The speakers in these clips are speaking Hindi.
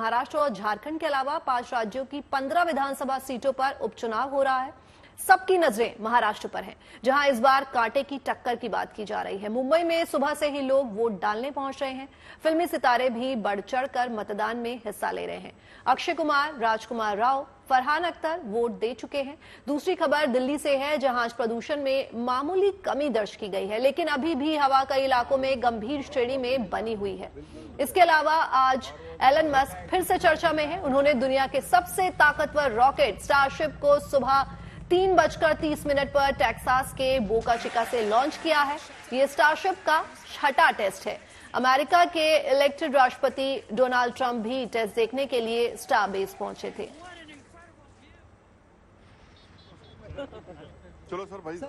महाराष्ट्र और झारखंड के अलावा 5 राज्यों की 15 विधानसभा सीटों पर उपचुनाव हो रहा है। सबकी नजरें महाराष्ट्र पर हैं, जहां इस बार कांटे की टक्कर की बात की जा रही है। मुंबई में सुबह से ही लोग वोट डालने पहुंच रहे हैं। फिल्मी सितारे भी बढ़ चढ़कर मतदान में हिस्सा ले रहे हैं। अक्षय कुमार, राजकुमार राव, फरहान अख्तर वोट दे चुके हैं। दूसरी खबर दिल्ली से है, जहां आज प्रदूषण में मामूली कमी दर्ज की गई है, लेकिन अभी भी हवा कई इलाकों में गंभीर श्रेणी में बनी हुई है। इसके अलावा आज एलन मस्क फिर से चर्चा में है। उन्होंने दुनिया के सबसे ताकतवर रॉकेट स्टारशिप को सुबह 3:30 पर टेक्सास के बोका चिका से लॉन्च किया है। ये स्टारशिप का 6वां टेस्ट है। अमेरिका के इलेक्टेड राष्ट्रपति डोनाल्ड ट्रंप भी टेस्ट देखने के लिए स्टार बेस पहुंचे थे। चलो सर भाई,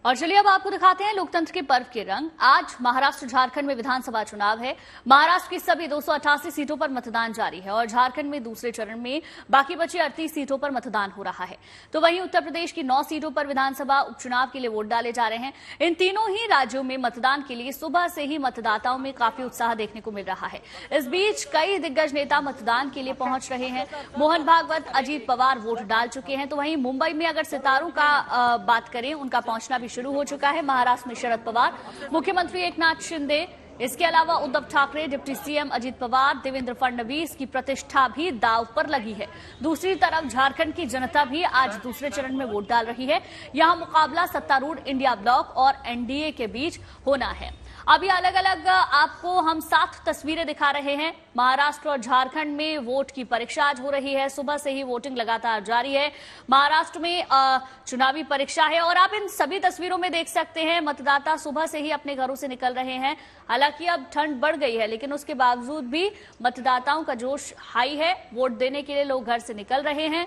और चलिए अब आपको दिखाते हैं लोकतंत्र के पर्व के रंग। आज महाराष्ट्र झारखंड में विधानसभा चुनाव है। महाराष्ट्र की सभी 288 सीटों पर मतदान जारी है और झारखंड में दूसरे चरण में बाकी बची 38 सीटों पर मतदान हो रहा है। तो वहीं उत्तर प्रदेश की 9 सीटों पर विधानसभा उपचुनाव के लिए वोट डाले जा रहे हैं। इन तीनों ही राज्यों में मतदान के लिए सुबह से ही मतदाताओं में काफी उत्साह देखने को मिल रहा है। इस बीच कई दिग्गज नेता मतदान के लिए पहुंच रहे हैं। मोहन भागवत, अजीत पवार वोट डाल चुके हैं। तो वहीं मुंबई में अगर सितारों का बात करें, उनका पहुंचना भी शुरू हो चुका है। महाराष्ट्र में शरद पवार, मुख्यमंत्री एकनाथ शिंदे, इसके अलावा उद्धव ठाकरे, डिप्टी सीएम अजीत पवार, देवेंद्र फडणवीस की प्रतिष्ठा भी दांव पर लगी है। दूसरी तरफ झारखंड की जनता भी आज दूसरे चरण में वोट डाल रही है। यहां मुकाबला सत्तारूढ़ इंडिया ब्लॉक और एनडीए के बीच होना है। अभी अलग अलग आपको हम 7 तस्वीरें दिखा रहे हैं। महाराष्ट्र और झारखंड में वोट की परीक्षा आज हो रही है। सुबह से ही वोटिंग लगातार जारी है। महाराष्ट्र में चुनावी परीक्षा है और आप इन सभी तस्वीरों में देख सकते हैं मतदाता सुबह से ही अपने घरों से निकल रहे हैं। हालांकि अब ठंड बढ़ गई है, लेकिन उसके बावजूद भी मतदाताओं का जोश हाई है। वोट देने के लिए लोग घर से निकल रहे हैं।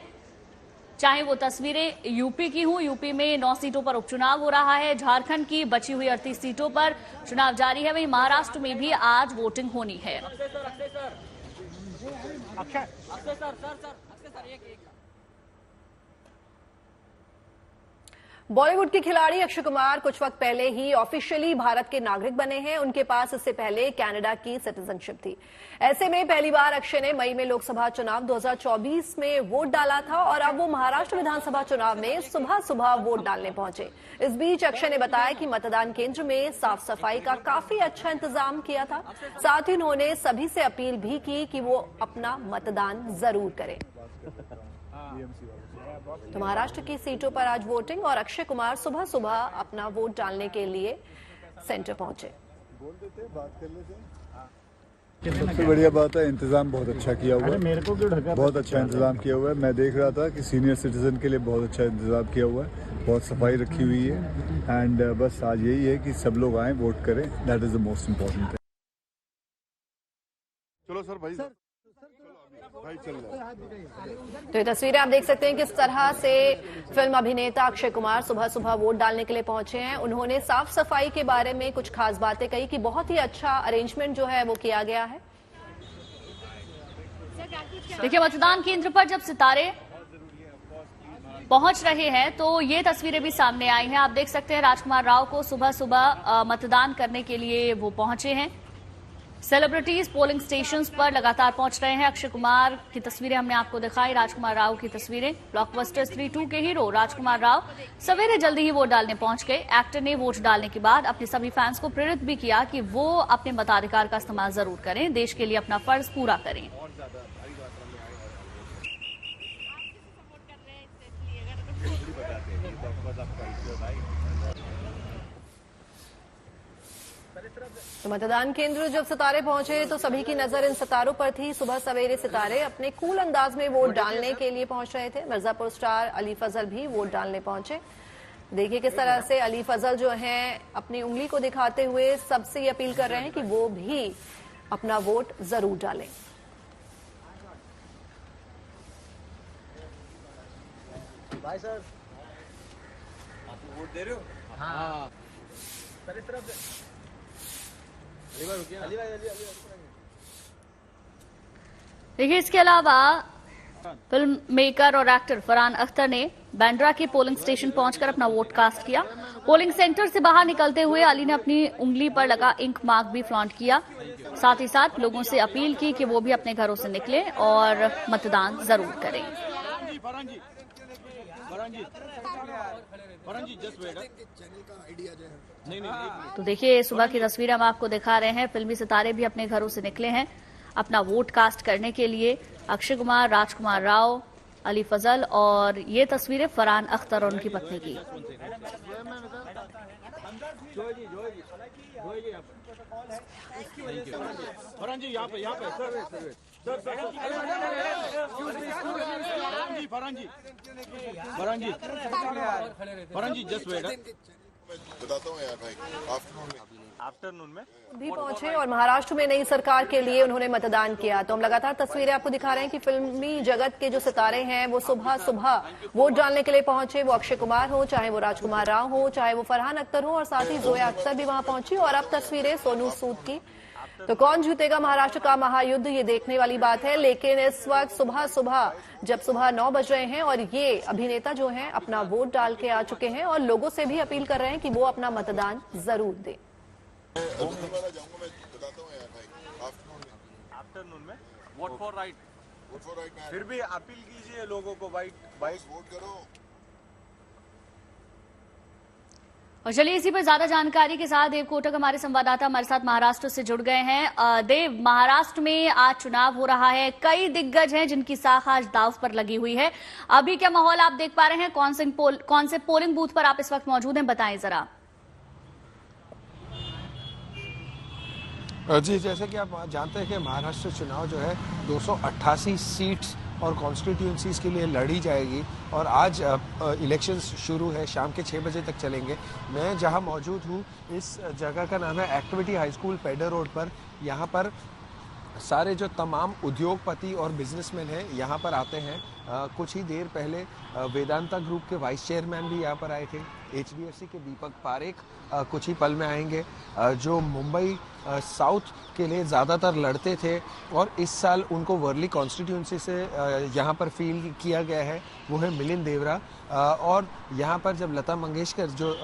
चाहे वो तस्वीरें यूपी की हों, यूपी में 9 सीटों पर उपचुनाव हो रहा है। झारखंड की बची हुई 38 सीटों पर चुनाव जारी है। वहीं महाराष्ट्र में भी आज वोटिंग होनी है। बॉलीवुड के खिलाड़ी अक्षय कुमार कुछ वक्त पहले ही ऑफिशियली भारत के नागरिक बने हैं। उनके पास इससे पहले कनाडा की सिटीजनशिप थी। ऐसे में पहली बार अक्षय ने मई में लोकसभा चुनाव 2024 में वोट डाला था और अब वो महाराष्ट्र विधानसभा चुनाव में सुबह सुबह वोट डालने पहुंचे। इस बीच अक्षय ने बताया कि मतदान केंद्र में साफ सफाई का काफी अच्छा इंतजाम किया था। साथ ही उन्होंने सभी से अपील भी की कि वो अपना मतदान जरूर करें। तो महाराष्ट्र की सीटों पर आज वोटिंग और अक्षय कुमार सुबह सुबह अपना वोट डालने के लिए सेंटर पहुंचे। सबसे बढ़िया बात है, इंतजाम बहुत अच्छा किया हुआ है। बहुत अच्छा इंतजाम किया हुआ है। मैं देख रहा था कि सीनियर सिटीजन के लिए बहुत अच्छा इंतजाम किया हुआ है। बहुत सफाई रखी हुई है एंड बस आज यही है कि सब लोग आए, वोट करें। That is the most important thing. चलो सर भाई, तो ये तस्वीरें आप देख सकते हैं किस तरह से फिल्म अभिनेता अक्षय कुमार सुबह सुबह वोट डालने के लिए पहुंचे हैं। उन्होंने साफ सफाई के बारे में कुछ खास बातें कही कि बहुत ही अच्छा अरेंजमेंट जो है वो किया गया है। देखिए, मतदान केंद्र पर जब सितारे पहुंच रहे हैं तो ये तस्वीरें भी सामने आई हैं। आप देख सकते हैं राजकुमार राव को सुबह सुबह मतदान करने के लिए वो पहुंचे हैं। सेलिब्रिटीज पोलिंग स्टेशंस पर लगातार पहुंच रहे हैं। अक्षय कुमार की तस्वीरें हमने आपको दिखाई, राजकुमार राव की तस्वीरें। ब्लॉकबस्टर 3-2 के हीरो राजकुमार राव सवेरे जल्दी ही वोट डालने पहुंच गए। एक्टर ने वोट डालने के बाद अपने सभी फैंस को प्रेरित भी किया कि वो अपने मताधिकार का इस्तेमाल जरूर करें, देश के लिए अपना फर्ज पूरा करें। तो मतदान केंद्र जब सितारे पहुंचे तो सभी की नजर इन सितारों पर थी। सुबह सवेरे सितारे अपने कूल अंदाज में वोट डालने के लिए पहुंच रहे थे। मिर्जापुर स्टार अली फजल भी वोट डालने पहुंचे। देखिए किस तरह से अली फजल जो हैं अपनी उंगली को दिखाते हुए सबसे ये अपील कर रहे हैं कि वो भी अपना वोट जरूर डालें। भाई सर, आप वोट दे रहे हो? हाँ सर, इस तरफ से देखिए, इसके अलावा फिल्म मेकर और एक्टर फरहान अख्तर ने बांद्रा के पोलिंग स्टेशन पहुंचकर अपना वोट कास्ट किया। पोलिंग सेंटर से बाहर निकलते हुए अली ने अपनी उंगली पर लगा इंक मार्क भी फ्लॉन्ट किया। साथ ही साथ लोगों से अपील की कि वो भी अपने घरों से निकलें और मतदान जरूर करें। तो देखिए, सुबह की तस्वीर हम आपको दिखा रहे हैं। फिल्मी सितारे भी अपने घरों से निकले हैं अपना वोट कास्ट करने के लिए। अक्षय कुमार, राजकुमार राव, अली फजल और ये तस्वीरें फरहान अख्तर और उनकी पत्नी की। फरहान जी यहाँ पे फरहान जी जस्ट वेट, बताता हूँ यार भाई। आफ्टरनून में भी पहुंचे और महाराष्ट्र में नई सरकार के लिए उन्होंने मतदान किया। तो हम लगातार तस्वीरें आपको दिखा रहे हैं कि फिल्मी जगत के जो सितारे हैं वो सुबह सुबह वोट डालने के लिए पहुंचे। वो अक्षय कुमार हो, चाहे वो राजकुमार राव हो, चाहे वो फरहान अख्तर हो, और साथ ही जोया अख्तर भी वहां पहुंची। और अब तस्वीरें सोनू सूद की। तो कौन जीतेगा महाराष्ट्र का महायुद्ध, ये देखने वाली बात है। लेकिन इस वक्त सुबह जब सुबह 9 बज रहे हैं और ये अभिनेता जो हैं अपना वोट डाल के आ चुके हैं और लोगों से भी अपील कर रहे हैं कि वो अपना मतदान जरूर दें। आफ्टरनून में वोट फॉर राइट, फिर भी अपील कीजिए लोगों को बाइक वोट करो। और चलिए, इसी पर ज्यादा जानकारी के साथ देव कोटक हमारे संवाददाता हमारे साथ महाराष्ट्र से जुड़ गए हैं। देव, महाराष्ट्र में आज चुनाव हो रहा है, कई दिग्गज हैं जिनकी साख आज दांव पर लगी हुई है। अभी क्या माहौल आप देख पा रहे हैं? कौन से पोलिंग बूथ पर आप इस वक्त मौजूद हैं, बताएं जरा। जी, जैसे कि आप जानते हैं कि महाराष्ट्र चुनाव जो है 288 सीट्स और कॉन्स्टिट्यूंसीज के लिए लड़ी जाएगी और आज इलेक्शंस शुरू है, शाम के 6 बजे तक चलेंगे। मैं जहां मौजूद हूं, इस जगह का नाम है activity high school, Peddar Road पर। यहां पर सारे जो तमाम उद्योगपति और बिजनेसमैन हैं यहाँ पर आते हैं। कुछ ही देर पहले वेदांता ग्रुप के वाइस चेयरमैन भी यहाँ पर आए थे। HDFC के दीपक पारेख कुछ ही पल में आएंगे, जो मुंबई साउथ के लिए ज़्यादातर लड़ते थे और इस साल उनको वर्ली कॉन्स्टिट्यूंसी से यहाँ पर फील किया गया है, वो है मिलिंद देवरा। और यहाँ पर जब लता मंगेशकर, जो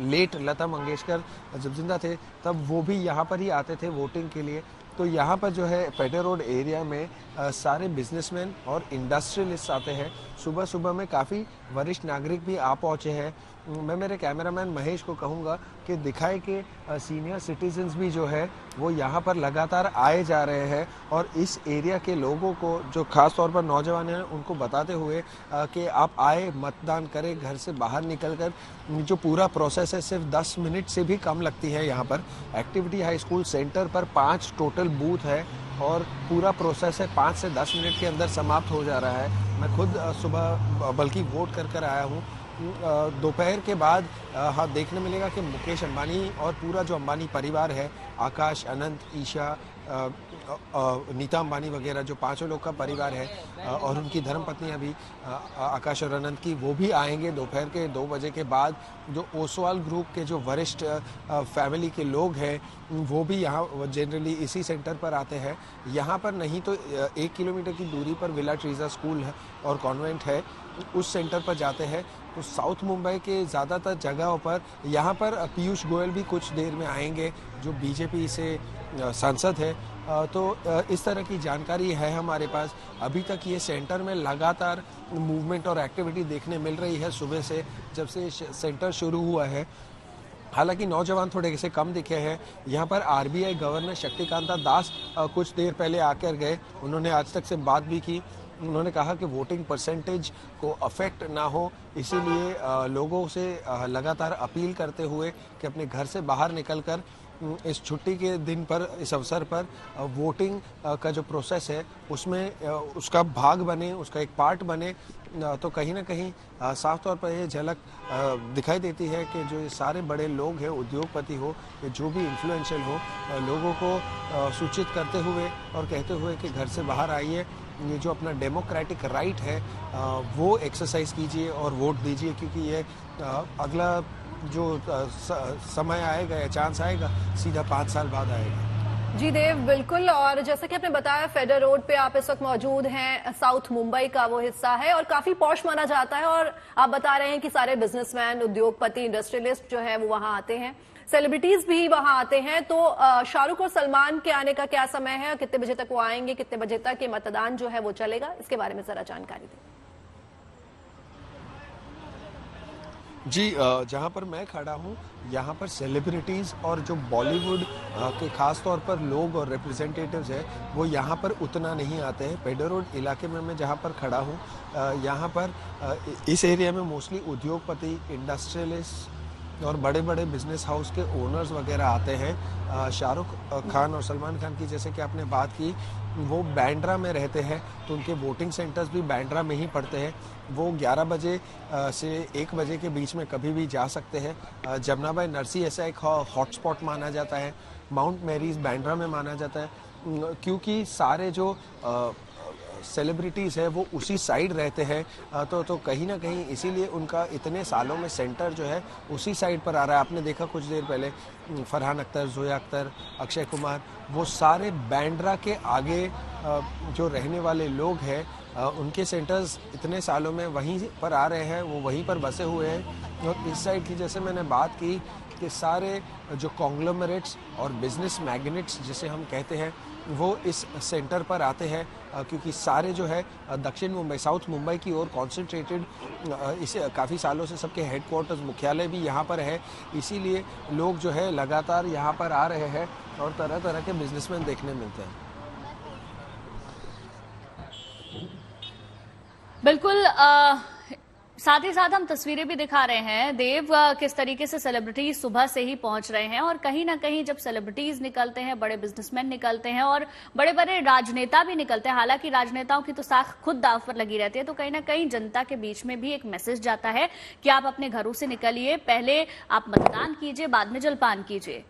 लेट लता मंगेशकर जब जिंदा थे, तब वो भी यहाँ पर ही आते थे वोटिंग के लिए। तो यहाँ पर जो है पेडर रोड एरिया में सारे बिजनेसमैन और इंडस्ट्रियलिस्ट आते हैं। सुबह सुबह में काफ़ी वरिष्ठ नागरिक भी आ पहुँचे हैं। मैं मेरे कैमरामैन महेश को कहूँगा कि दिखाए कि सीनियर सिटीजन्स भी जो है वो यहाँ पर लगातार आए जा रहे हैं और इस एरिया के लोगों को, जो खास तौर पर नौजवान हैं, उनको बताते हुए कि आप आए, मतदान करें, घर से बाहर निकलकर। जो पूरा प्रोसेस है सिर्फ 10 मिनट से भी कम लगती है। यहाँ पर एक्टिविटी हाई स्कूल सेंटर पर 5 टोटल बूथ है और पूरा प्रोसेस है 5 से 10 मिनट के अंदर समाप्त हो जा रहा है। मैं खुद सुबह बल्कि वोट कर आया हूँ। दोपहर के बाद हाँ देखने मिलेगा कि मुकेश अंबानी और पूरा जो अंबानी परिवार है, आकाश, अनंत, ईशा, नीता अंबानी वगैरह, जो 5 लोग का परिवार है और उनकी धर्मपत्नियां भी, आकाश और अनंत की, वो भी आएंगे दोपहर के 2 बजे के बाद। जो ओसवाल ग्रुप के जो वरिष्ठ फैमिली के लोग हैं वो भी यहाँ जनरली इसी सेंटर पर आते हैं। यहाँ पर नहीं तो 1 किलोमीटर की दूरी पर विला ट्रीजा स्कूल है और कॉन्वेंट है, उस सेंटर पर जाते हैं। तो साउथ मुंबई के ज़्यादातर जगहों पर यहाँ पर पीयूष गोयल भी कुछ देर में आएंगे, जो बीजेपी से सांसद है। तो इस तरह की जानकारी है हमारे पास। अभी तक ये सेंटर में लगातार मूवमेंट और एक्टिविटी देखने मिल रही है सुबह से, जब से सेंटर शुरू हुआ है। हालांकि नौजवान थोड़े से कम दिखे हैं। यहाँ पर RBI गवर्नर शक्तिकांता दास कुछ देर पहले आकर गए, उन्होंने आज तक से बात भी की। उन्होंने कहा कि वोटिंग परसेंटेज को अफेक्ट ना हो, इसीलिए लोगों से लगातार अपील करते हुए कि अपने घर से बाहर निकलकर इस छुट्टी के दिन पर, इस अवसर पर वोटिंग का जो प्रोसेस है उसमें उसका भाग बने, उसका एक पार्ट बने। तो कहीं ना कहीं साफ तौर पर ये झलक दिखाई देती है कि जो ये सारे बड़े लोग हैं, उद्योगपति हो या जो भी इन्फ्लुएंशियल हो, लोगों को सूचित करते हुए और कहते हुए कि घर से बाहर आइए, ये जो अपना डेमोक्रेटिक राइट है वो एक्सरसाइज कीजिए और वोट दीजिए, क्योंकि ये अगला जो समय आएगा या चांस आएगा सीधा 5 साल बाद आएगा। जी देव, बिल्कुल। और जैसा कि आपने बताया, फेडर रोड पे आप इस वक्त मौजूद हैं। साउथ मुंबई का वो हिस्सा है और काफी पॉश माना जाता है। और आप बता रहे हैं कि सारे बिजनेसमैन, उद्योगपति, इंडस्ट्रियलिस्ट जो है वो वहां आते हैं, सेलिब्रिटीज भी वहां आते हैं। तो शाहरुख और सलमान के आने का क्या समय है, कितने बजे तक वो आएंगे, कितने बजे तक ये मतदान जो है वो चलेगा, इसके बारे में जरा जानकारी दें। जी, जहाँ पर मैं खड़ा हूँ यहाँ पर सेलिब्रिटीज़ और जो बॉलीवुड के खास तौर पर लोग और रिप्रेजेंटेटिव्स हैं वो यहाँ पर उतना नहीं आते हैं। पेडर रोड इलाके में मैं जहाँ पर खड़ा हूँ यहाँ पर इस एरिया में मोस्टली उद्योगपति, इंडस्ट्रियलिस्ट और बड़े बड़े बिजनेस हाउस के ओनर्स वगैरह आते हैं। शाहरुख खान और सलमान खान की जैसे कि आपने बात की, वो बांद्रा में रहते हैं तो उनके वोटिंग सेंटर्स भी बांद्रा में ही पड़ते हैं। वो 11 बजे से 1 बजे के बीच में कभी भी जा सकते हैं। जमुना बाई नरसी ऐसा एक हॉटस्पॉट माना जाता है। माउंट मैरीज बांद्रा में माना जाता है क्योंकि सारे जो सेलिब्रिटीज़ है वो उसी साइड रहते हैं। तो कहीं ना कहीं इसीलिए उनका इतने सालों में सेंटर जो है उसी साइड पर आ रहा है। आपने देखा कुछ देर पहले फरहान अख्तर, जोया अख्तर, अक्षय कुमार, वो सारे बांद्रा के आगे जो रहने वाले लोग हैं उनके सेंटर्स इतने सालों में वहीं पर आ रहे हैं, वो वहीं पर बसे हुए हैं। और इस साइड की जैसे मैंने बात की कि सारे जो कॉन्ग्लोमरेट्स और बिजनेस मैग्नेट्स जिसे हम कहते हैं वो इस सेंटर पर आते हैं क्योंकि सारे जो है दक्षिण मुंबई, साउथ मुंबई की ओर कॉन्सेंट्रेटेड इसे काफ़ी सालों से सबके हेडक्वार्टर्स, मुख्यालय भी यहाँ पर है। इसीलिए लोग जो है लगातार यहाँ पर आ रहे हैं और तरह तरह के बिजनेसमैन देखने मिलते हैं। बिल्कुल। साथ ही साथ हम तस्वीरें भी दिखा रहे हैं देव, किस तरीके से सेलिब्रिटीज सुबह से ही पहुंच रहे हैं। और कहीं ना कहीं जब सेलिब्रिटीज निकलते हैं, बड़े बिजनेसमैन निकलते हैं और बड़े बड़े राजनेता भी निकलते हैं, हालांकि राजनेताओं की तो साख खुद दाव पर लगी रहती है, तो कहीं ना कहीं जनता के बीच में भी एक मैसेज जाता है कि आप अपने घरों से निकलिए, पहले आप मतदान कीजिए, बाद में जलपान कीजिए।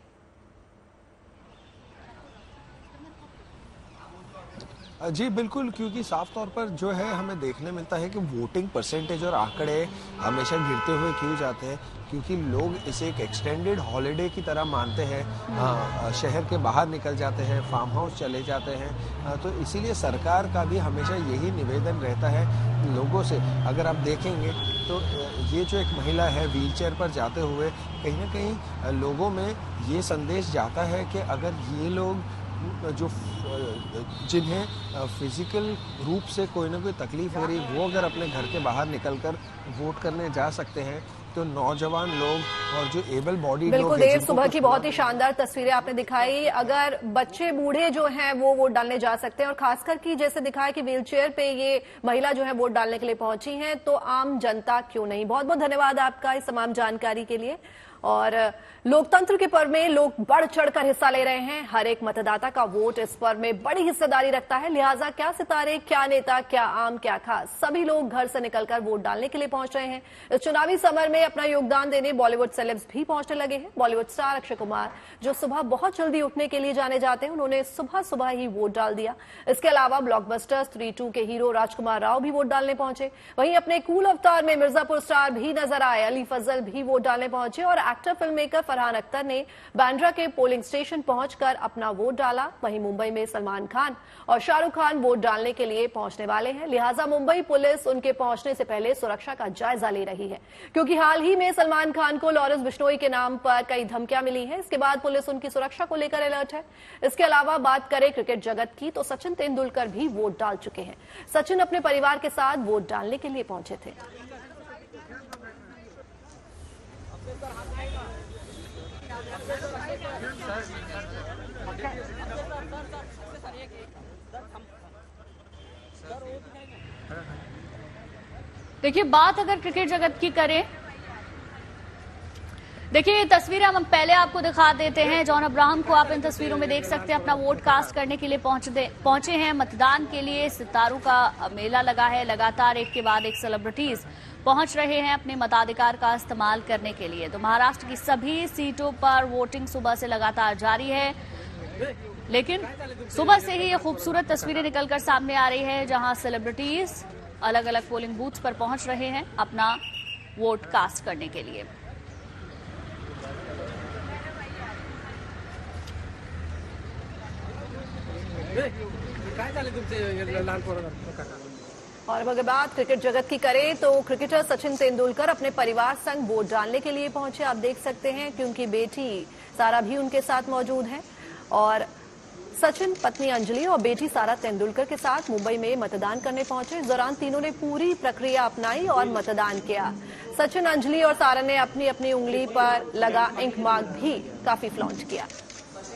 जी बिल्कुल, क्योंकि साफ तौर पर जो है हमें देखने मिलता है कि वोटिंग परसेंटेज और आंकड़े हमेशा गिरते हुए क्यों जाते हैं, क्योंकि लोग इसे एक एक्सटेंडेड हॉलिडे की तरह मानते हैं। शहर के बाहर निकल जाते हैं, फार्म हाउस चले जाते हैं। तो इसीलिए सरकार का भी हमेशा यही निवेदन रहता है लोगों से। अगर आप देखेंगे तो ये जो एक महिला है व्हीलचेयर पर जाते हुए, कहीं ना कहीं लोगों में ये संदेश जाता है कि अगर ये लोग जो जिन्हें फिजिकल रूप से कोई ना कोई तकलीफ हो रही, वो अगर अपने घर के बाहर निकलकर वोट करने जा सकते हैं तो नौजवान लोग और जो एबल बॉडी बिल्कुल देव, सुबह की बहुत ही शानदार तस्वीरें आपने दिखाई। अगर बच्चे बूढ़े जो हैं वो वोट डालने जा सकते हैं और खासकर की जैसे दिखाया कि व्हीलचेयर पे ये महिला जो है वोट डालने के लिए पहुंची हैं, तो आम जनता क्यों नहीं। बहुत बहुत धन्यवाद आपका इस तमाम जानकारी के लिए। और लोकतंत्र के पर्व में लोग बढ़ चढ़कर हिस्सा ले रहे हैं। हर एक मतदाता का वोट इस पर्व में बड़ी हिस्सेदारी रखता है, लिहाजा क्या सितारे, क्या नेता, क्या आम, क्या खास, सभी लोग घर से निकलकर वोट डालने के लिए पहुंच रहे हैं। इस चुनावी समर में अपना योगदान देने बॉलीवुड सेलेब्स भी पहुंचने लगे हैं। बॉलीवुड स्टार अक्षय कुमार, जो सुबह बहुत जल्दी उठने के लिए जाने जाते हैं, उन्होंने सुबह सुबह ही वोट डाल दिया। इसके अलावा ब्लॉकबस्टर 3-2 के हीरो राजकुमार राव भी वोट डालने पहुंचे। वहीं अपने कूल अवतार में मिर्जापुर स्टार भी नजर आए, अली फजल भी वोट डालने पहुंचे और actor film maker Farhan Akhtar ने बांद्रा के पोलिंग स्टेशन पहुंचकर अपना वोट डाला। वहीं मुंबई में सलमान खान और शाहरुख खान वोट डालने के लिए पहुंचने वाले हैं, लिहाजा मुंबई पुलिस उनके पहुंचने से पहले सुरक्षा का जायजा ले रही है, क्योंकि हाल ही में सलमान खान को लॉरेंस बिश्नोई के नाम पर कई धमकियां मिली हैं। इसके बाद पुलिस उनकी सुरक्षा को लेकर अलर्ट है। इसके अलावा बात करें क्रिकेट जगत की, तो सचिन तेंदुलकर भी वोट डाल चुके हैं। सचिन अपने परिवार के साथ वोट डालने के लिए पहुंचे थे। देखिए, बात अगर क्रिकेट जगत की करें, देखिए ये तस्वीरें हम पहले आपको दिखा देते हैं। जॉन अब्राहम को आप इन तस्वीरों में देख सकते हैं, अपना वोट कास्ट करने के लिए पहुंचे हैं मतदान के लिए। सितारों का मेला लगा है, लगातार एक के बाद एक सेलिब्रिटीज पहुंच रहे हैं अपने मताधिकार का इस्तेमाल करने के लिए। तो महाराष्ट्र की सभी सीटों पर वोटिंग सुबह से लगातार जारी है, लेकिन सुबह से ही ये खूबसूरत तस्वीरें निकलकर सामने आ रही है, जहां सेलिब्रिटीज अलग अलग पोलिंग बूथ्स पर पहुंच रहे हैं अपना वोट कास्ट करने के लिए। और अब अगर बात क्रिकेट जगत की करें तो क्रिकेटर सचिन तेंदुलकर अपने परिवार संग वोट डालने के लिए पहुंचे। आप देख सकते हैं कि उनकी बेटी सारा भी उनके साथ मौजूद है और सचिन, पत्नी अंजलि और बेटी सारा तेंदुलकर के साथ मुंबई में मतदान करने पहुंचे। इस दौरान तीनों ने पूरी प्रक्रिया अपनाई और मतदान किया। सचिन, अंजलि और सारा ने अपनी अपनी उंगली पर लगा इंक मार्क भी काफी फ्लॉन्ट किया।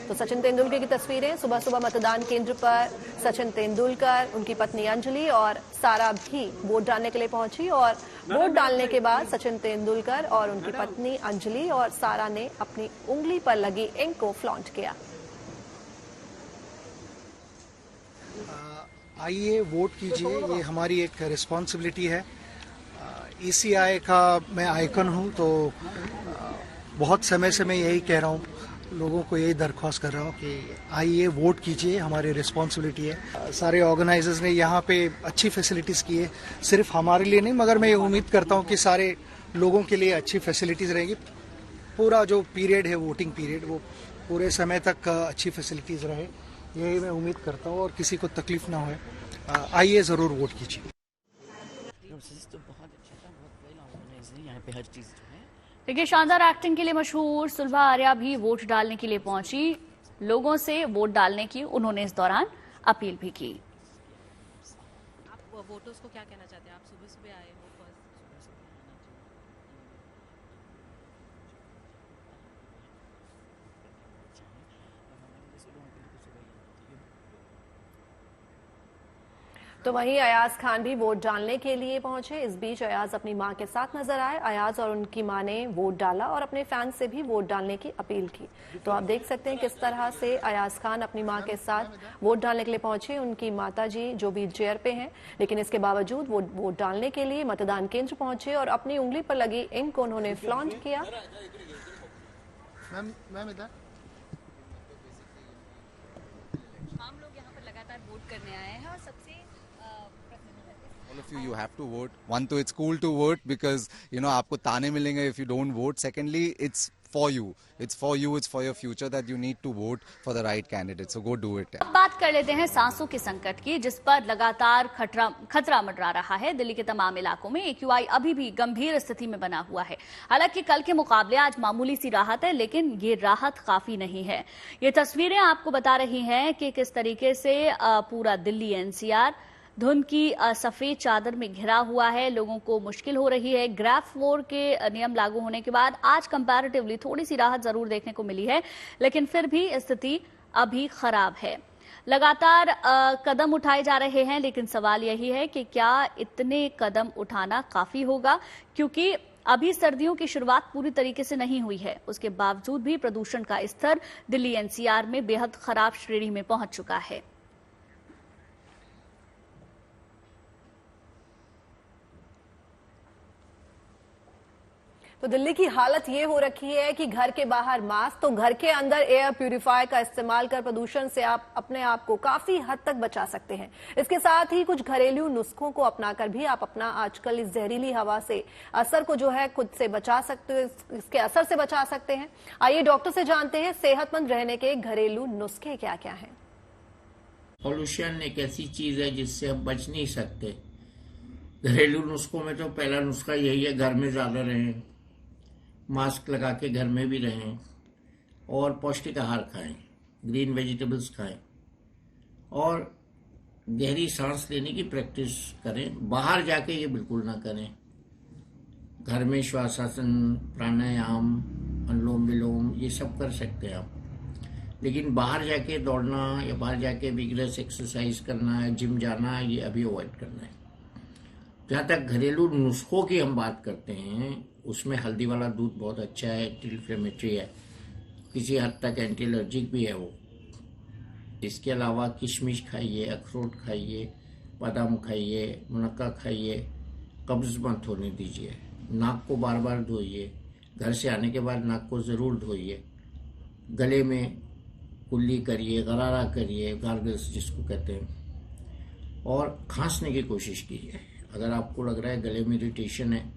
तो सचिन तेंदुलकर की तस्वीरें सुबह सुबह मतदान केंद्र पर सचिन तेंदुलकर, उनकी पत्नी अंजलि और सारा भी वोट डालने के लिए पहुंची और वोट डालने के बाद सचिन तेंदुलकर और उनकी पत्नी अंजलि और सारा ने अपनी उंगली पर लगी इंक को फ्लॉन्ट किया। आइए वोट कीजिए, ये हमारी एक रिस्पॉन्सिबिलिटी है। ECI का मैं आइकन हूँ, तो बहुत समय से मैं यही कह रहा हूँ, लोगों को यही दरख्वास्त कर रहा हूँ कि आइए वोट कीजिए, हमारी रिस्पॉन्सिबिलिटी है। सारे ऑर्गेनाइजर्स ने यहाँ पे अच्छी फैसिलिटीज़ की है, सिर्फ हमारे लिए नहीं, मगर मैं ये उम्मीद करता हूँ कि सारे लोगों के लिए अच्छी फैसिलिटीज़ रहेंगी। पूरा जो पीरियड है, वोटिंग पीरियड, वो पूरे समय तक अच्छी फैसिलिटीज़ रहे, यही मैं उम्मीद करता हूँ और किसी को तकलीफ ना हो। आइए ज़रूर वोट कीजिए। देखिए, शानदार एक्टिंग के लिए मशहूर सुलभा आर्या भी वोट डालने के लिए पहुंची। लोगों से वोट डालने की उन्होंने इस दौरान अपील भी की। आप वोटर्स को क्या कहना चाहते हैं? आप सुबह सुबह आए हो तो वहीं अयाज खान भी वोट डालने के लिए पहुंचे। इस बीच अयाज अपनी मां के साथ नजर आए। अयाज और उनकी मां ने वोट डाला और अपने फैंस से भी वोट डालने की अपील की। तो आप देख सकते हैं किस तरह से अयाज खान अपनी मां के साथ वोट डालने के लिए पहुंचे। उनकी माताजी जो व्हील चेयर पे हैं, लेकिन इसके बावजूद वो वोट डालने के लिए मतदान केंद्र पहुंचे और अपनी उंगली पर लगी इंक को उन्होंने फ्लॉन्ट किया। हम लोग यहाँ पर लगातार वोट करने आए हैं और सबसे All of you, you have to vote. One, तो it's cool to vote because आपको ताने मिलेंगे if you don't vote. Secondly, it's for you. It's for you. It's for your future that you need to vote for the right candidate. So go do it. अब बात कर लेते हैं सांसों के संकट की, जिस पर लगातार खतरा मंडरा रहा है। दिल्ली के तमाम इलाकों में AQI अभी भी गंभीर स्थिति में बना हुआ है। हालांकि कल के मुकाबले आज मामूली सी राहत है, लेकिन ये राहत काफी नहीं है। ये तस्वीरें आपको बता रही हैं कि किस तरीके से पूरा दिल्ली NCR धुंध की सफेद चादर में घिरा हुआ है। लोगों को मुश्किल हो रही है। ग्राफ 4 के नियम लागू होने के बाद आज कंपैरेटिवली थोड़ी सी राहत जरूर देखने को मिली है, लेकिन फिर भी स्थिति अभी खराब है। लगातार कदम उठाए जा रहे हैं, लेकिन सवाल यही है कि क्या इतने कदम उठाना काफी होगा, क्योंकि अभी सर्दियों की शुरुआत पूरी तरीके से नहीं हुई है। उसके बावजूद भी प्रदूषण का स्तर दिल्ली NCR में बेहद खराब श्रेणी में पहुंच चुका है। तो दिल्ली की हालत ये हो रखी है कि घर के बाहर मास्क तो घर के अंदर एयर प्यूरिफायर का इस्तेमाल कर प्रदूषण से आप अपने आप को काफी हद तक बचा सकते हैं। इसके साथ ही कुछ घरेलू नुस्खों को अपनाकर भी आप अपना आजकल इस जहरीली हवा से असर को जो है खुद से बचा सकते हैं, इसके असर से बचा सकते हैं। आइए डॉक्टर से जानते हैं सेहतमंद रहने के घरेलू नुस्खे क्या क्या हैं। पॉल्यूशन एक ऐसी चीज है जिससे हम बच नहीं सकते। घरेलू नुस्खों में तो पहला नुस्खा यही है, घर में ज्यादा रहें, मास्क लगा के घर में भी रहें और पौष्टिक आहार खाएं, ग्रीन वेजिटेबल्स खाएं और गहरी सांस लेने की प्रैक्टिस करें। बाहर जाके ये बिल्कुल ना करें। घर में श्वासासन, प्राणायाम, अनुलोम विलोम ये सब कर सकते हैं आप, लेकिन बाहर जाके दौड़ना या बाहर जाके विगरस एक्सरसाइज करना है, जिम जाना, ये अभी अवॉइड करना है। जहाँ तक घरेलू नुस्खों की हम बात करते हैं, उसमें हल्दी वाला दूध बहुत अच्छा है, एंटी इन्फ्लेमेटरी है, किसी हद तक एंटी एलर्जिक भी है वो। इसके अलावा किशमिश खाइए, अखरोट खाइए, बादाम खाइए, मुनक्का खाइए, कब्ज मत होने दीजिए। नाक को बार बार धोइए, घर से आने के बाद नाक को ज़रूर धोइए। गले में कुल्ली करिए, गरारा करिए, गार्गल्स जिसको कहते हैं, और खांसने की कोशिश कीजिए। अगर आपको लग रहा है गले में इरिटेशन है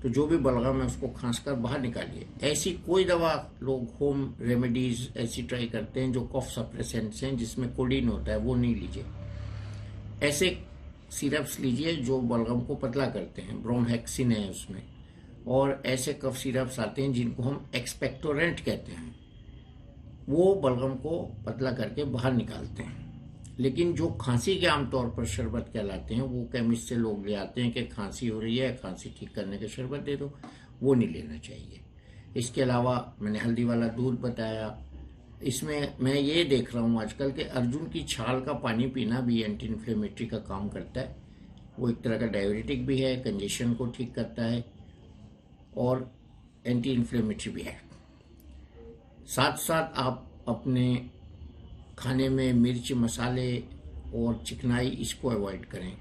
तो जो भी बलगम है उसको खांस कर बाहर निकालिए। ऐसी कोई दवा लोग होम रेमेडीज ऐसी ट्राई करते हैं जो कफ सप्रेसेंट्स हैं, जिसमें कोडीन होता है, वो नहीं लीजिए। ऐसे सिरप्स लीजिए जो बलगम को पतला करते हैं, ब्रोमहेक्सिन है उसमें, और ऐसे कफ सिरप्स आते हैं जिनको हम एक्सपेक्टोरेंट कहते हैं, वो बलगम को पतला करके बाहर निकालते हैं। लेकिन जो खांसी के आमतौर पर शरबत कहलाते हैं, वो केमिस्ट से लोग ले आते हैं कि खांसी हो रही है, खांसी ठीक करने के शरबत दे दो, वो नहीं लेना चाहिए। इसके अलावा मैंने हल्दी वाला दूध बताया, इसमें मैं ये देख रहा हूँ आजकल के अर्जुन की छाल का पानी पीना भी एंटी इन्फ्लेमेटरी का काम करता है। वो एक तरह का डायबिटिक भी है, कंजेशन को ठीक करता है और एंटी इन्फ्लेमेटरी भी है। साथ साथ आप अपने खाने में मिर्च, मसाले और चिकनाई इसको अवॉइड करें।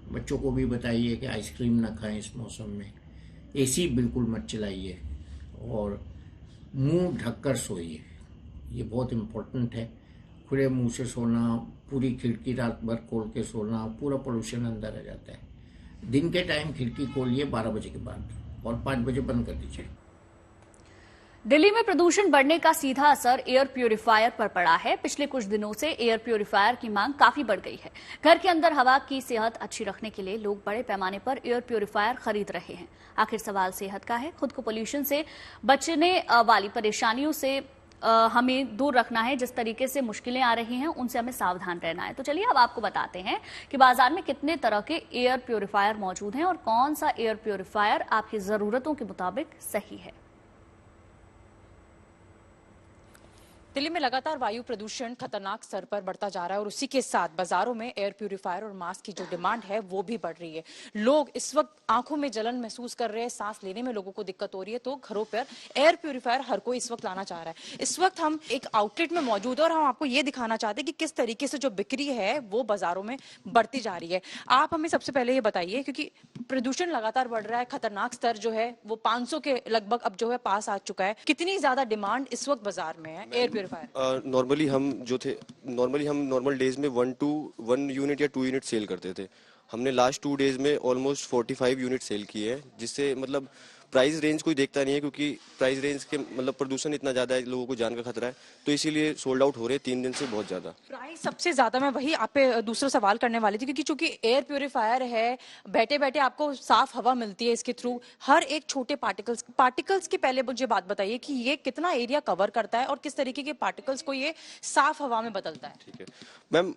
बच्चों को भी बताइए कि आइसक्रीम ना खाएं इस मौसम में, एसी बिल्कुल मत चलाइए और मुंह ढककर सोइए, ये बहुत इम्पोर्टेंट है। खुले मुंह से सोना, पूरी खिड़की रात भर खोल के सोना, पूरा पोल्यूशन अंदर आ जाता है। दिन के टाइम खिड़की खोलिए 12 बजे के बाद और 5 बजे बंद कर दीजिए। दिल्ली में प्रदूषण बढ़ने का सीधा असर एयर प्यूरिफायर पर पड़ा है। पिछले कुछ दिनों से एयर प्यूरिफायर की मांग काफी बढ़ गई है। घर के अंदर हवा की सेहत अच्छी रखने के लिए लोग बड़े पैमाने पर एयर प्यूरिफायर खरीद रहे हैं। आखिर सवाल सेहत का है। खुद को पोल्यूशन से बचने वाली परेशानियों से हमें दूर रखना है। जिस तरीके से मुश्किलें आ रही हैं उनसे हमें सावधान रहना है। तो चलिए अब आपको बताते हैं कि बाजार में कितने तरह के एयर प्यूरिफायर मौजूद हैं और कौन सा एयर प्यूरिफायर आपकी जरूरतों के मुताबिक सही है। दिल्ली में लगातार वायु प्रदूषण खतरनाक स्तर पर बढ़ता जा रहा है और उसी के साथ बाजारों में एयर प्यूरिफायर और मास्क की जो डिमांड है वो भी बढ़ रही है। लोग इस वक्त आंखों में जलन महसूस कर रहे हैं, सांस लेने में लोगों को दिक्कत हो रही है, तो घरों पर एयर प्यूरिफायर हर कोई इस वक्त लाना चाह रहा है। इस वक्त हम एक आउटलेट में मौजूद है और हम आपको ये दिखाना चाहते हैं कि किस तरीके से जो बिक्री है वो बाजारों में बढ़ती जा रही है। आप हमें सबसे पहले ये बताइए, क्योंकि प्रदूषण लगातार बढ़ रहा है, खतरनाक स्तर जो है वो 500 के लगभग अब जो है पास आ चुका है। कितनी ज्यादा डिमांड इस वक्त बाजार में है एयर नॉर्मली हम नॉर्मल डेज में 1 यूनिट या 2 यूनिट सेल करते थे। हमने लास्ट 2 डेज में ऑलमोस्ट 45 यूनिट सेल किए हैं, जिससे मतलब प्राइस रेंज कोई देखता नहीं है, क्योंकि प्राइस रेंज के मतलब प्रदूषण इतना ज्यादा है, लोगों को जान का खतरा है, तो इसीलिए सोल्ड आउट हो रहे हैं 3 दिन से बहुत ज्यादा। प्राइस सबसे ज्यादा, मैं वही आप पे दूसरा सवाल करने वाली थी, क्योंकि चूंकि एयर प्यूरिफायर है, बैठे बैठे आपको साफ हवा मिलती है इसके थ्रू, हर एक छोटे पार्टिकल्स की पहले मुझे बात बताइए कि ये कितना एरिया कवर करता है और किस तरीके के पार्टिकल्स को ये साफ हवा में बदलता है। ठीक है मैम,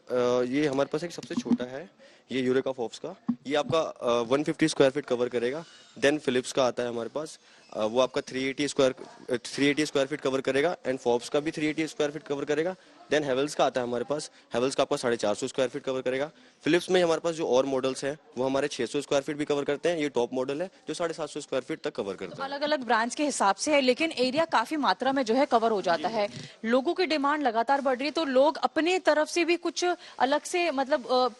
ये हमारे पास एक सबसे छोटा है, ये यूरेका फॉप्स का, ये आपका 150 स्क्वायर फीट कवर करेगा। देन फिलिप्स का आता है हमारे पास, वो आपका 380 स्क्वायर फीट कवर करेगा, एंड फॉप्स का भी 380 स्क्वायर फीट कवर करेगा। देन हेवल्स का आता है हमारे पास, हेवल्स का आपका 450 स्क्वायर फीट कवर करेगा। फिलिप्स में हमारे पास जो और मॉडल्स हैं वो हमारे 600 स्क्वायर फीट भी कवर करते हैं। ये टॉप मॉडल है जो 750 स्क्वायर फीट तक कवर करता है। अलग अलग ब्रांड्स के हिसाब से है, लेकिन एरिया काफी मात्रा में जो है कवर हो जाता है। लोगों की डिमांड लगातार बढ़ रही है, तो लोग अपनी तरफ से भी कुछ अलग से मतलब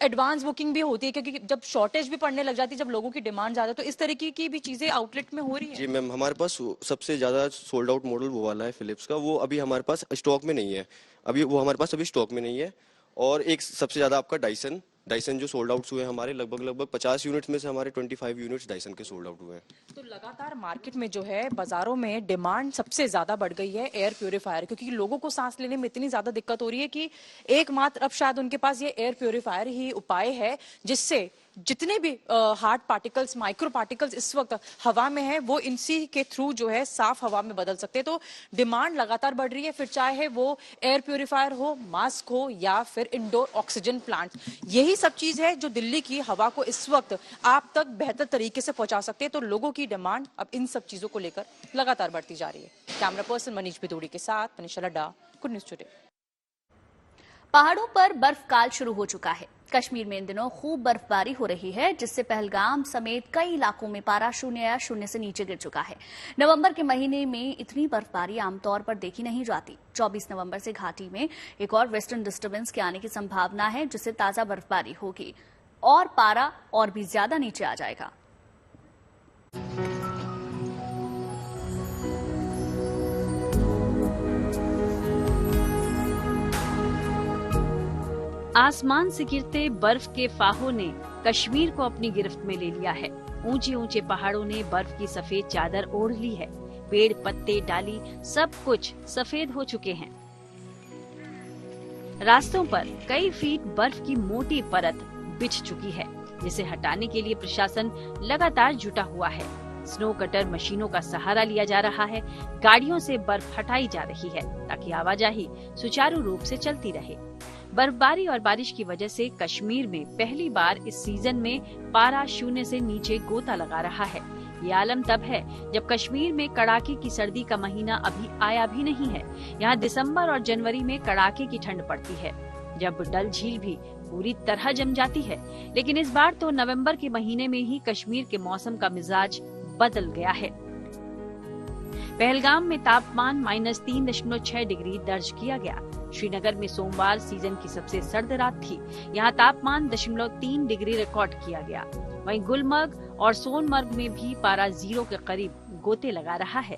एडवांस बुकिंग भी होती है, क्योंकि जब शॉर्टेज भी पड़ने लग जाती है, जब लोगों की डिमांड ज्यादा, तो इस तरीके की भी चीजें आउटलेट में हो रही है। जी मैम, हमारे पास सबसे ज्यादा सोल्ड आउट मॉडल वो वाला है फिलिप्स का, वो अभी हमारे पास स्टॉक में नहीं है, अभी स्टॉक में नहीं है। और एक सबसे ज्यादा आपका डाइसन जो सोल्ड आउट हुए हमारे लगभग 50 यूनिट्स में से हमारे 25 यूनिट्स डाइसन के सोल्ड आउट हुए हैं। तो लगातार मार्केट में जो है बाजारों में डिमांड सबसे ज्यादा बढ़ गई है एयर प्यूरिफायर, क्योंकि लोगों को सांस लेने में इतनी ज्यादा दिक्कत हो रही है कि एकमात्र अब शायद उनके पास ये एयर प्यूरिफायर ही उपाय है जिससे जितने भी हार्ड पार्टिकल्स, माइक्रो पार्टिकल्स इस वक्त हवा में है, वो इसी के थ्रू जो है साफ हवा में बदल सकते हैं। तो डिमांड लगातार बढ़ रही है, फिर चाहे वो एयर प्यूरिफायर हो, मास्क हो या फिर इंडोर ऑक्सीजन प्लांट, यही सब चीज है जो दिल्ली की हवा को इस वक्त आप तक बेहतर तरीके से पहुंचा सकते हैं। तो लोगों की डिमांड अब इन सब चीजों को लेकर लगातार बढ़ती जा रही है। कैमरा पर्सन मनीष बिदोड़ी के साथ Manisha Ladda, good news today. पहाड़ों पर बर्फकाल शुरू हो चुका है। कश्मीर में इन दिनों खूब बर्फबारी हो रही है, जिससे पहलगाम समेत कई इलाकों में पारा 0 या 0 से नीचे गिर चुका है। नवंबर के महीने में इतनी बर्फबारी आमतौर पर देखी नहीं जाती। 24 नवंबर से घाटी में एक और वेस्टर्न डिस्टर्बेंस के आने की संभावना है, जिससे ताजा बर्फबारी होगी और पारा और भी ज्यादा नीचे आ जाएगा। आसमान से गिरते बर्फ के फाहों ने कश्मीर को अपनी गिरफ्त में ले लिया है। ऊंचे ऊंचे पहाड़ों ने बर्फ की सफेद चादर ओढ़ ली है। पेड़, पत्ते, डाली सब कुछ सफेद हो चुके हैं। रास्तों पर कई फीट बर्फ की मोटी परत बिछ चुकी है, जिसे हटाने के लिए प्रशासन लगातार जुटा हुआ है। स्नो कटर मशीनों का सहारा लिया जा रहा है। गाड़ियों से बर्फ हटाई जा रही है ताकि आवाजाही सुचारू रूप से चलती रहे। बर्फबारी और बारिश की वजह से कश्मीर में पहली बार इस सीजन में पारा 0 से नीचे गोता लगा रहा है। ये आलम तब है जब कश्मीर में कड़ाके की सर्दी का महीना अभी आया भी नहीं है। यहाँ दिसंबर और जनवरी में कड़ाके की ठंड पड़ती है, जब डल झील भी पूरी तरह जम जाती है। लेकिन इस बार तो नवंबर के महीने में ही कश्मीर के मौसम का मिजाज बदल गया है। पहलगाम में तापमान -3.6 डिग्री दर्ज किया गया। श्रीनगर में सोमवार सीजन की सबसे सर्द रात थी। यहाँ तापमान 0.3 डिग्री रिकॉर्ड किया गया। वहीं गुलमर्ग और सोनमर्ग में भी पारा 0 के करीब गोते लगा रहा है।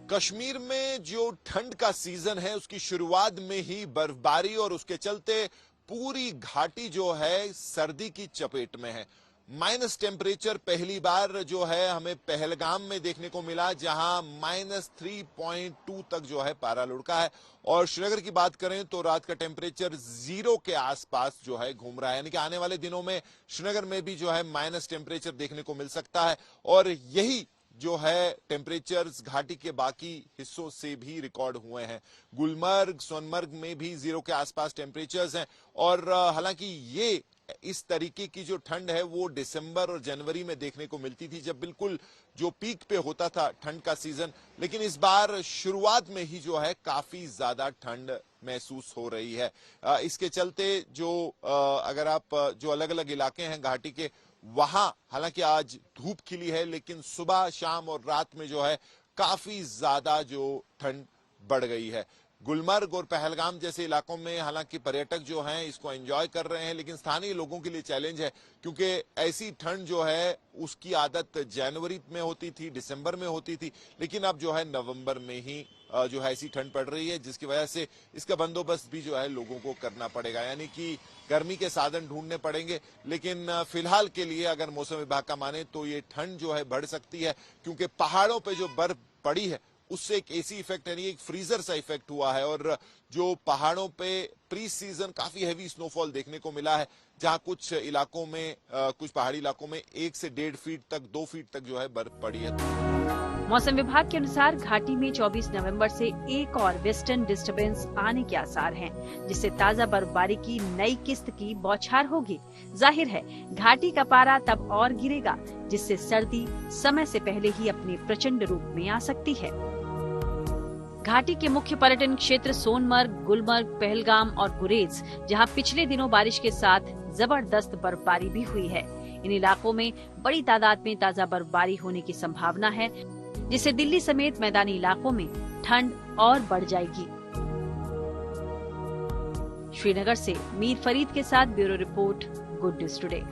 कश्मीर में जो ठंड का सीजन है उसकी शुरुआत में ही बर्फबारी और उसके चलते पूरी घाटी जो है सर्दी की चपेट में है। माइनस टेम्परेचर पहली बार जो है हमें पहलगाम में देखने को मिला, जहां -3.2 तक जो है पारा लुढ़का है। और श्रीनगर की बात करें तो रात का टेम्परेचर 0 के आसपास जो है घूम रहा है, यानी कि आने वाले दिनों में श्रीनगर में भी जो है माइनस टेम्परेचर देखने को मिल सकता है। और यही जो है टेम्परेचर्स घाटी के बाकी हिस्सों से भी रिकॉर्ड हुए हैं। गुलमर्ग सोनमर्ग में भी 0 के आसपास टेम्परेचर्स हैं। और हालांकि ये इस तरीके की जो ठंड है वो दिसंबर और जनवरी में देखने को मिलती थी, जब बिल्कुल जो पीक पे होता था ठंड का सीजन। लेकिन इस बार शुरुआत में ही जो है काफी ज्यादा ठंड महसूस हो रही है। इसके चलते जो अगर आप जो अलग अलग इलाके हैं घाटी के, वहां हालांकि आज धूप खिली है, लेकिन सुबह शाम और रात में जो है काफी ज्यादा जो ठंड बढ़ गई है। गुलमर्ग और पहलगाम जैसे इलाकों में हालांकि पर्यटक जो हैं इसको एंजॉय कर रहे हैं, लेकिन स्थानीय लोगों के लिए चैलेंज है, क्योंकि ऐसी ठंड जो है उसकी आदत जनवरी में होती थी, दिसंबर में होती थी, लेकिन अब जो है नवंबर में ही जो है ऐसी ठंड पड़ रही है, जिसकी वजह से इसका बंदोबस्त भी जो है लोगों को करना पड़ेगा, यानी कि गर्मी के साधन ढूंढने पड़ेंगे। लेकिन फिलहाल के लिए अगर मौसम विभाग का माने तो ये ठंड जो है बढ़ सकती है, क्योंकि पहाड़ों पे जो बर्फ पड़ी है उससे एक एसी इफेक्ट यानी एक फ्रीजर सा इफेक्ट हुआ है। और जो पहाड़ों पे प्री सीजन काफी हैवी स्नोफॉल देखने को मिला है, जहां कुछ इलाकों में कुछ पहाड़ी इलाकों में 1 से 1.5 फीट तक 2 फीट तक जो है बर्फ पड़ी है। मौसम विभाग के अनुसार घाटी में 24 नवंबर से एक और वेस्टर्न डिस्टर्बेंस आने के आसार हैं, जिससे ताजा बर्फबारी की नई किस्त की बौछार होगी। जाहिर है घाटी का पारा तब और गिरेगा, जिससे सर्दी समय से पहले ही अपने प्रचंड रूप में आ सकती है। घाटी के मुख्य पर्यटन क्षेत्र सोनमर्ग, गुलमर्ग, पहलगाम और गुरेज, जहां पिछले दिनों बारिश के साथ जबरदस्त बर्फबारी भी हुई है। इन इलाकों में बड़ी तादाद में ताजा बर्फबारी होने की संभावना है, जिससे दिल्ली समेत मैदानी इलाकों में ठंड और बढ़ जाएगी। श्रीनगर से मीर फरीद के साथ bureau report, good news today.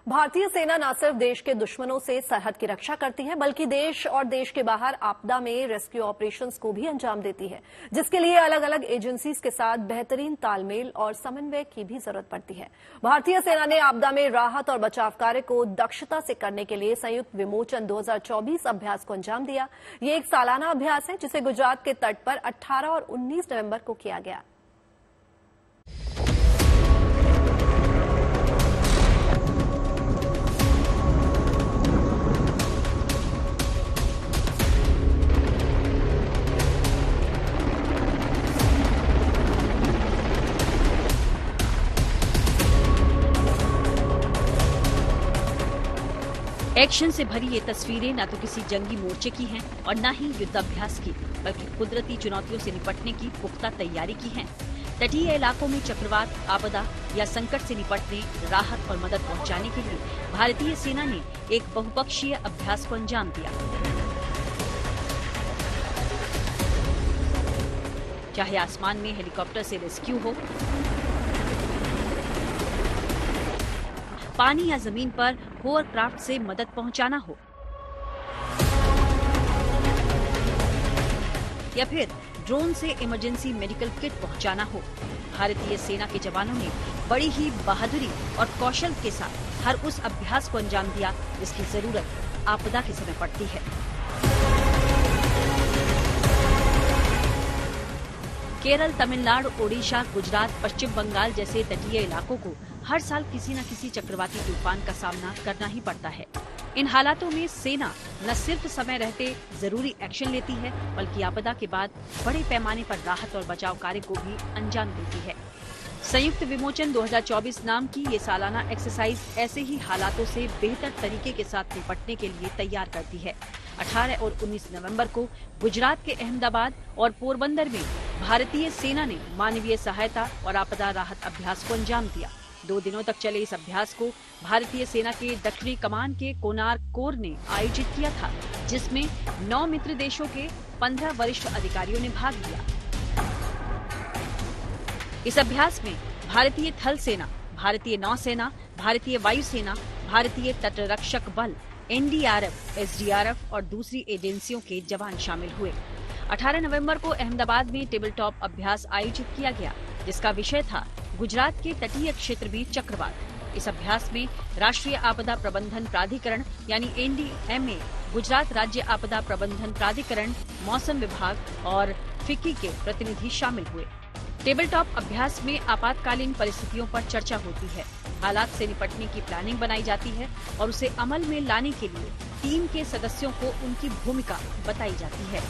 भारतीय सेना न सिर्फ देश के दुश्मनों से सरहद की रक्षा करती है, बल्कि देश और देश के बाहर आपदा में रेस्क्यू ऑपरेशंस को भी अंजाम देती है, जिसके लिए अलग अलग एजेंसीज के साथ बेहतरीन तालमेल और समन्वय की भी जरूरत पड़ती है। भारतीय सेना ने आपदा में राहत और बचाव कार्य को दक्षता से करने के लिए संयुक्त विमोचन 2024 अभ्यास को अंजाम दिया। ये एक सालाना अभ्यास है, जिसे गुजरात के तट पर 18 और 19 नवंबर को किया गया। एक्शन से भरी ये तस्वीरें न तो किसी जंगी मोर्चे की हैं और न ही युद्धाभ्यास की, बल्कि कुदरती चुनौतियों से निपटने की पुख्ता तैयारी की हैं। तटीय इलाकों में चक्रवात, आपदा या संकट से निपटने, राहत और मदद पहुंचाने के लिए भारतीय सेना ने एक बहुपक्षीय अभ्यास को अंजाम दिया। चाहे आसमान में हेलीकॉप्टर से रेस्क्यू हो, पानी या जमीन पर होवरक्राफ्ट से मदद पहुंचाना हो, या फिर ड्रोन से इमरजेंसी मेडिकल किट पहुंचाना हो, भारतीय सेना के जवानों ने बड़ी ही बहादुरी और कौशल के साथ हर उस अभ्यास को अंजाम दिया जिसकी जरूरत आपदा के समय पड़ती है। केरल, तमिलनाडु, ओडिशा, गुजरात, पश्चिम बंगाल जैसे तटीय इलाकों को हर साल किसी न किसी चक्रवाती तूफान का सामना करना ही पड़ता है। इन हालातों में सेना न सिर्फ समय रहते जरूरी एक्शन लेती है, बल्कि आपदा के बाद बड़े पैमाने पर राहत और बचाव कार्य को भी अंजाम देती है। संयुक्त विमोचन 2024 नाम की ये सालाना एक्सरसाइज ऐसे ही हालातों से बेहतर तरीके के साथ निपटने के लिए तैयार करती है। 18 और 19 नवंबर को गुजरात के अहमदाबाद और पोरबंदर में भारतीय सेना ने मानवीय सहायता और आपदा राहत अभ्यास को अंजाम दिया। 2 दिनों तक चले इस अभ्यास को भारतीय सेना के दक्षिणी कमान के कोनार्क कोर ने आयोजित किया था, जिसमें 9 मित्र देशों के 15 वरिष्ठ अधिकारियों ने भाग लिया। इस अभ्यास में भारतीय थल सेना, भारतीय नौसेना, भारतीय वायुसेना, भारतीय तटरक्षक बल, एनडीआरएफ, एसडीआरएफ और दूसरी एजेंसियों के जवान शामिल हुए। 18 नवंबर को अहमदाबाद में टेबल टॉप अभ्यास आयोजित किया गया, जिसका विषय था गुजरात के तटीय क्षेत्र में चक्रवात। इस अभ्यास में राष्ट्रीय आपदा प्रबंधन प्राधिकरण यानी एनडीएमए, गुजरात राज्य आपदा प्रबंधन प्राधिकरण, मौसम विभाग और फिक्की के प्रतिनिधि शामिल हुए। टेबल टॉप अभ्यास में आपातकालीन परिस्थितियों पर चर्चा होती है, हालात से निपटने की प्लानिंग बनाई जाती है और उसे अमल में लाने के लिए टीम के सदस्यों को उनकी भूमिका बताई जाती है।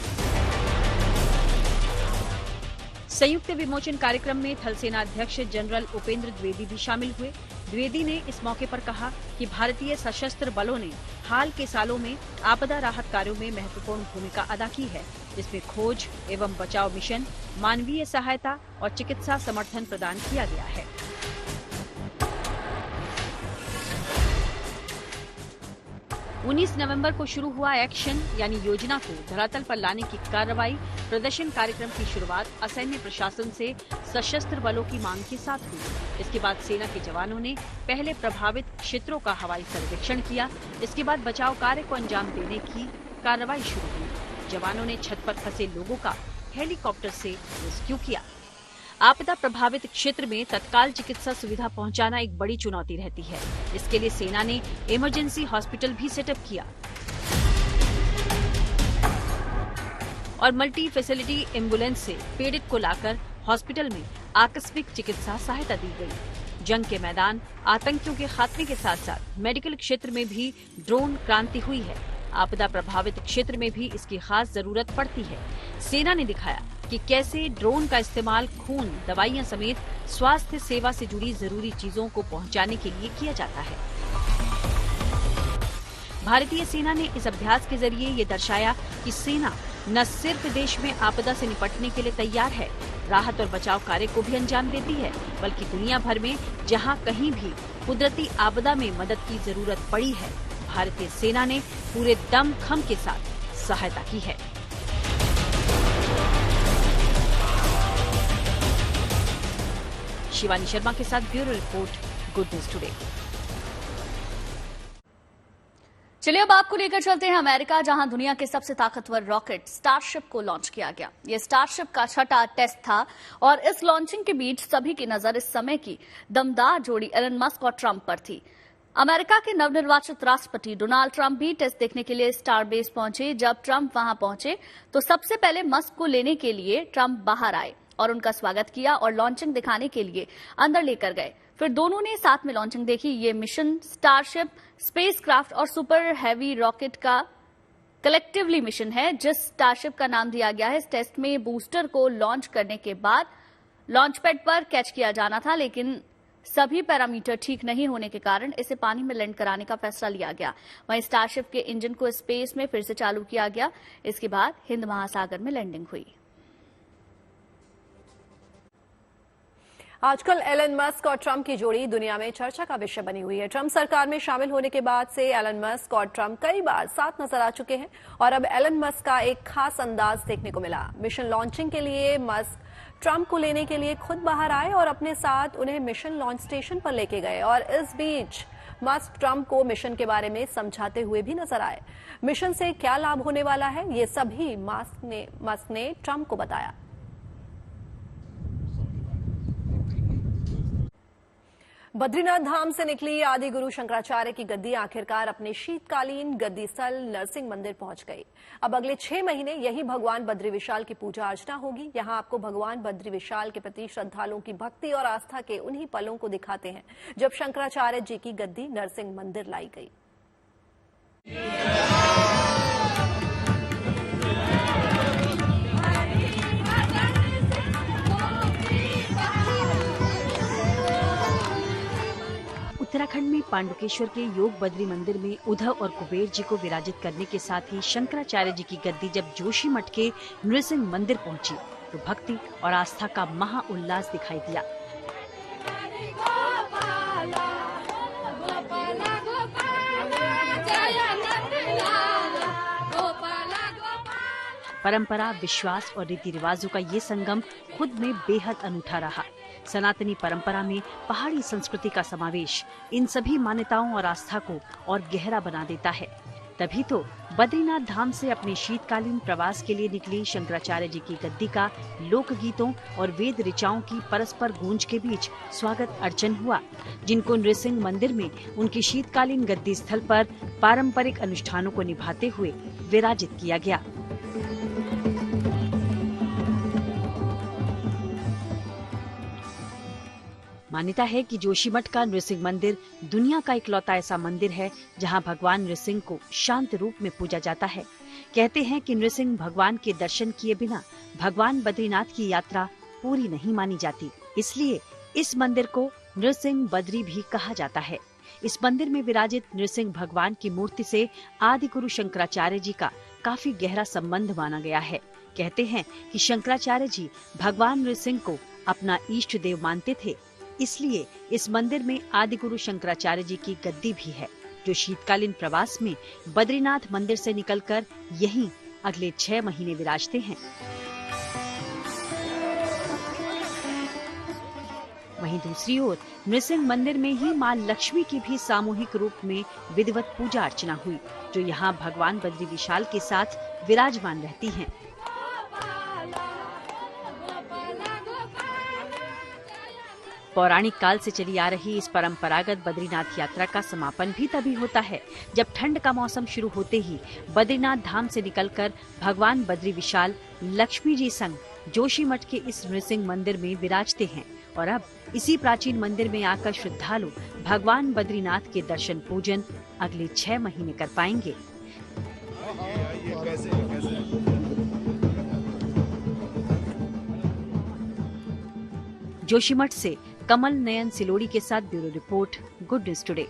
संयुक्त विमोचन कार्यक्रम में थल सेना अध्यक्ष जनरल उपेंद्र द्विवेदी भी शामिल हुए। द्विवेदी ने इस मौके पर कहा कि भारतीय सशस्त्र बलों ने हाल के सालों में आपदा राहत कार्यों में महत्वपूर्ण भूमिका अदा की है, जिसमें खोज एवं बचाव मिशन, मानवीय सहायता और चिकित्सा समर्थन प्रदान किया गया है। उन्नीस नवंबर को शुरू हुआ एक्शन यानी योजना को धरातल पर लाने की कार्रवाई प्रदर्शन कार्यक्रम की शुरुआत असैन्य प्रशासन से सशस्त्र बलों की मांग के साथ हुई। इसके बाद सेना के जवानों ने पहले प्रभावित क्षेत्रों का हवाई सर्वेक्षण किया। इसके बाद बचाव कार्य को अंजाम देने की कार्रवाई शुरू हुई। जवानों ने छत पर फंसे लोगों का हेलीकॉप्टर से रेस्क्यू किया। आपदा प्रभावित क्षेत्र में तत्काल चिकित्सा सुविधा पहुंचाना एक बड़ी चुनौती रहती है। इसके लिए सेना ने इमरजेंसी हॉस्पिटल भी सेटअप किया और मल्टी फैसिलिटी एम्बुलेंस से पीड़ित को लाकर हॉस्पिटल में आकस्मिक चिकित्सा सहायता दी गई। जंग के मैदान आतंकियों के खात्मे के साथ साथ मेडिकल क्षेत्र में भी ड्रोन क्रांति हुई है। आपदा प्रभावित क्षेत्र में भी इसकी खास जरूरत पड़ती है। सेना ने दिखाया कि कैसे ड्रोन का इस्तेमाल खून, दवाइयां समेत स्वास्थ्य सेवा से जुड़ी जरूरी चीजों को पहुंचाने के लिए किया जाता है। भारतीय सेना ने इस अभ्यास के जरिए ये दर्शाया कि सेना न सिर्फ देश में आपदा से निपटने के लिए तैयार है, राहत और बचाव कार्य को भी अंजाम देती है, बल्कि दुनिया भर में जहां कहीं भी कुदरती आपदा में मदद की जरूरत पड़ी है, भारतीय सेना ने पूरे दमखम के साथ सहायता की है। शिवानी शर्मा के साथ bureau report, good news today. चलिए अब आपको लेकर चलते हैं अमेरिका, जहां दुनिया के सबसे ताकतवर रॉकेट स्टारशिप को लॉन्च किया गया। ये स्टारशिप का 6वां टेस्ट था और इस लॉन्चिंग के बीच सभी की नजर इस समय की दमदार जोड़ी एलन मस्क और ट्रंप पर थी। अमेरिका के नवनिर्वाचित राष्ट्रपति डोनाल्ड ट्रंप भी टेस्ट देखने के लिए स्टार बेस पहुंचे। जब ट्रंप वहां पहुंचे तो सबसे पहले मस्क को लेने के लिए ट्रंप बाहर आए और उनका स्वागत किया और लॉन्चिंग दिखाने के लिए अंदर लेकर गए। फिर दोनों ने साथ में लॉन्चिंग देखी। ये मिशन स्टारशिप स्पेसक्राफ्ट और सुपर हैवी रॉकेट का कलेक्टिवली मिशन है, जिस स्टारशिप का नाम दिया गया है। इस टेस्ट में बूस्टर को लॉन्च करने के बाद लॉन्च पैड पर कैच किया जाना था, लेकिन सभी पैरामीटर ठीक नहीं होने के कारण इसे पानी में लैंड कराने का फैसला लिया गया। वहीं स्टारशिप के इंजन को स्पेस में फिर से चालू किया गया। इसके बाद हिंद महासागर में लैंडिंग हुई। आजकल एलन मस्क और ट्रंप की जोड़ी दुनिया में चर्चा का विषय बनी हुई है। ट्रंप सरकार में शामिल होने के बाद से एलन मस्क और ट्रंप कई बार साथ नजर आ चुके हैं और अब एलन मस्क का एक खास अंदाज देखने को मिला। मिशन लॉन्चिंग के लिए मस्क ट्रंप को लेने के लिए खुद बाहर आए और अपने साथ उन्हें मिशन लॉन्च स्टेशन पर लेके गए और इस बीच मस्क ट्रंप को मिशन के बारे में समझाते हुए भी नजर आए। मिशन से क्या लाभ होने वाला है, ये सभी मस्क ने ट्रंप को बताया। बद्रीनाथ धाम से निकली आदि गुरु शंकराचार्य की गद्दी आखिरकार अपने शीतकालीन गद्दी स्थल नरसिंह मंदिर पहुंच गई। अब अगले 6 महीने यही भगवान बद्री विशाल की पूजा अर्चना होगी। यहां आपको भगवान बद्री विशाल के प्रति श्रद्धालुओं की भक्ति और आस्था के उन्हीं पलों को दिखाते हैं जब शंकराचार्य जी की गद्दी नरसिंह मंदिर लाई गई। उत्तराखंड में पांडुकेश्वर के योग बद्री मंदिर में उद्धव और कुबेर जी को विराजित करने के साथ ही शंकराचार्य जी की गद्दी जब जोशीमठ के नृसिंह मंदिर पहुंची तो भक्ति और आस्था का महा उल्लास दिखाई दिया। परंपरा, विश्वास और रीति रिवाजों का ये संगम खुद में बेहद अनूठा रहा। सनातनी परंपरा में पहाड़ी संस्कृति का समावेश इन सभी मान्यताओं और आस्था को और गहरा बना देता है। तभी तो बद्रीनाथ धाम से अपने शीतकालीन प्रवास के लिए निकली शंकराचार्य जी की गद्दी का लोकगीतों और वेद ऋचाओं की परस्पर गूंज के बीच स्वागत अर्चन हुआ, जिनको नृसिंह मंदिर में उनकी शीतकालीन गद्दी स्थल पर पारंपरिक अनुष्ठानों को निभाते हुए विराजित किया गया। मान्यता है कि जोशीमठ का नृसिंह मंदिर दुनिया का इकलौता ऐसा मंदिर है जहां भगवान नृसिंह को शांत रूप में पूजा जाता है। कहते हैं कि नृसिंह भगवान के दर्शन किए बिना भगवान बद्रीनाथ की यात्रा पूरी नहीं मानी जाती, इसलिए इस मंदिर को नृसिंह बद्री भी कहा जाता है। इस मंदिर में विराजित नृसिंह भगवान की मूर्ति से आदि गुरु शंकराचार्य जी का काफी गहरा संबंध माना गया है। कहते हैं कि शंकराचार्य जी भगवान नृसिंह को अपना इष्ट देव मानते थे, इसलिए इस मंदिर में आदि गुरु शंकराचार्य जी की गद्दी भी है, जो शीतकालीन प्रवास में बद्रीनाथ मंदिर से निकलकर यहीं अगले 6 महीने विराजते हैं। वहीं दूसरी ओर नृसिंह मंदिर में ही मां लक्ष्मी की भी सामूहिक रूप में विधिवत पूजा अर्चना हुई, जो यहाँ भगवान बद्री विशाल के साथ विराजमान रहती हैं। पौराणिक काल से चली आ रही इस परंपरागत बद्रीनाथ यात्रा का समापन भी तभी होता है जब ठंड का मौसम शुरू होते ही बद्रीनाथ धाम से निकलकर भगवान बद्री विशाल लक्ष्मी जी संग जोशीमठ के इस नृसिंह मंदिर में विराजते हैं। और अब इसी प्राचीन मंदिर में आकर श्रद्धालु भगवान बद्रीनाथ के दर्शन पूजन अगले 6 महीने कर पाएंगे। जोशीमठ से कमल नयन सिलोड़ी के साथ bureau report, good news today.